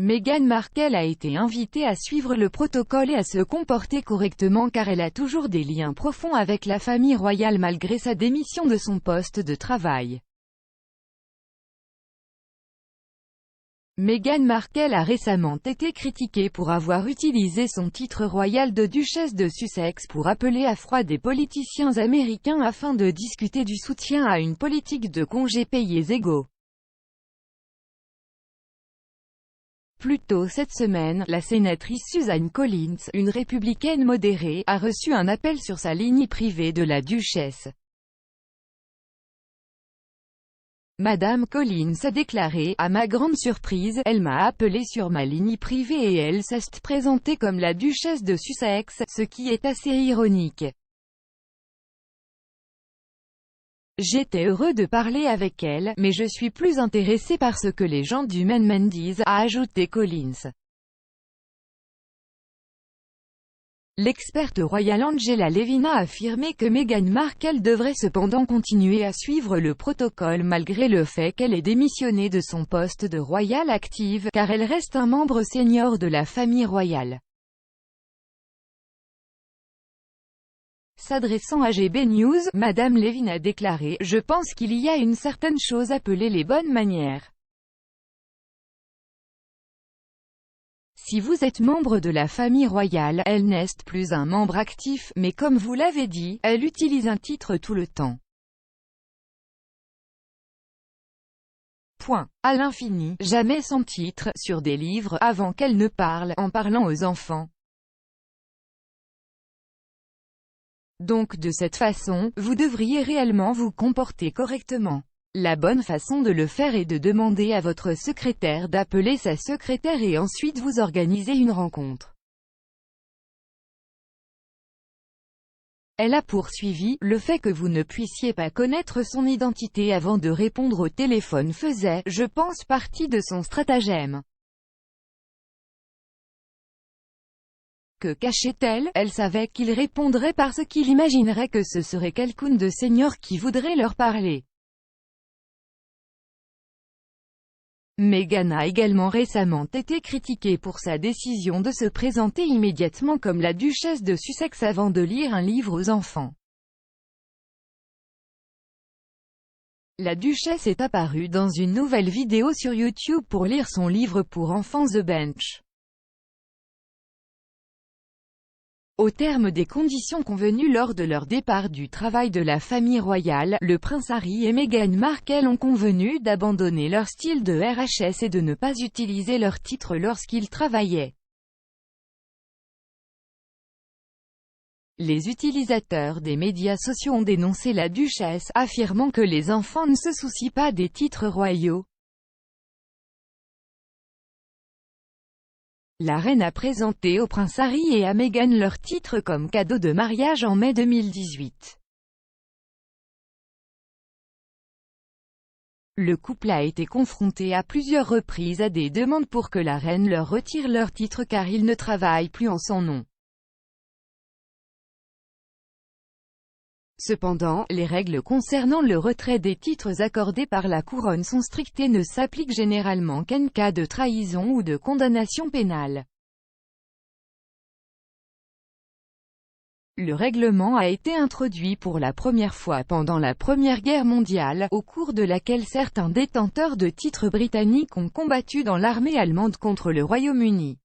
Meghan Markle a été invitée à suivre le protocole et à se comporter correctement car elle a toujours des liens profonds avec la famille royale malgré sa démission de son poste de travail. Meghan Markle a récemment été critiquée pour avoir utilisé son titre royal de duchesse de Sussex pour appeler à froid des politiciens américains afin de discuter du soutien à une politique de congés payés égaux. Plus tôt cette semaine, la sénatrice Suzanne Collins, une républicaine modérée, a reçu un appel sur sa ligne privée de la duchesse. Madame Collins a déclaré « À ma grande surprise, elle m'a appelé sur ma ligne privée et elle s'est présentée comme la duchesse de Sussex, ce qui est assez ironique. J'étais heureux de parler avec elle, mais je suis plus intéressé par ce que les gens du Maine me disent », a ajouté Collins. L'experte royale Angela Levin a affirmé que Meghan Markle devrait cependant continuer à suivre le protocole malgré le fait qu'elle ait démissionné de son poste de royale active, car elle reste un membre senior de la famille royale. S'adressant à GB News, Madame Levin a déclaré « Je pense qu'il y a une certaine chose appelée les bonnes manières. Si vous êtes membre de la famille royale, elle n'est plus un membre actif, mais comme vous l'avez dit, elle utilise un titre tout le temps. Point. À l'infini, jamais sans titre, sur des livres, avant qu'elle ne parle, en parlant aux enfants. Donc de cette façon, vous devriez réellement vous comporter correctement. La bonne façon de le faire est de demander à votre secrétaire d'appeler sa secrétaire et ensuite vous organisez une rencontre. » Elle a poursuivi, le fait que vous ne puissiez pas connaître son identité avant de répondre au téléphone faisait, je pense, partie de son stratagème. Que cachait-elle? Elle savait qu'il répondrait parce qu'il imaginerait que ce serait quelqu'un de senior qui voudrait leur parler. Meghan a également récemment été critiquée pour sa décision de se présenter immédiatement comme la duchesse de Sussex avant de lire un livre aux enfants. La duchesse est apparue dans une nouvelle vidéo sur YouTube pour lire son livre pour enfants The Bench. Au terme des conditions convenues lors de leur départ du travail de la famille royale, le prince Harry et Meghan Markle ont convenu d'abandonner leur style de RHS et de ne pas utiliser leur titre lorsqu'ils travaillaient. Les utilisateurs des médias sociaux ont dénoncé la duchesse, affirmant que les enfants ne se soucient pas des titres royaux. La reine a présenté au prince Harry et à Meghan leur titre comme cadeau de mariage en mai 2018. Le couple a été confronté à plusieurs reprises à des demandes pour que la reine leur retire leur titre car ils ne travaillent plus en son nom. Cependant, les règles concernant le retrait des titres accordés par la couronne sont strictes et ne s'appliquent généralement qu'en cas de trahison ou de condamnation pénale. Le règlement a été introduit pour la première fois pendant la Première Guerre mondiale, au cours de laquelle certains détenteurs de titres britanniques ont combattu dans l'armée allemande contre le Royaume-Uni.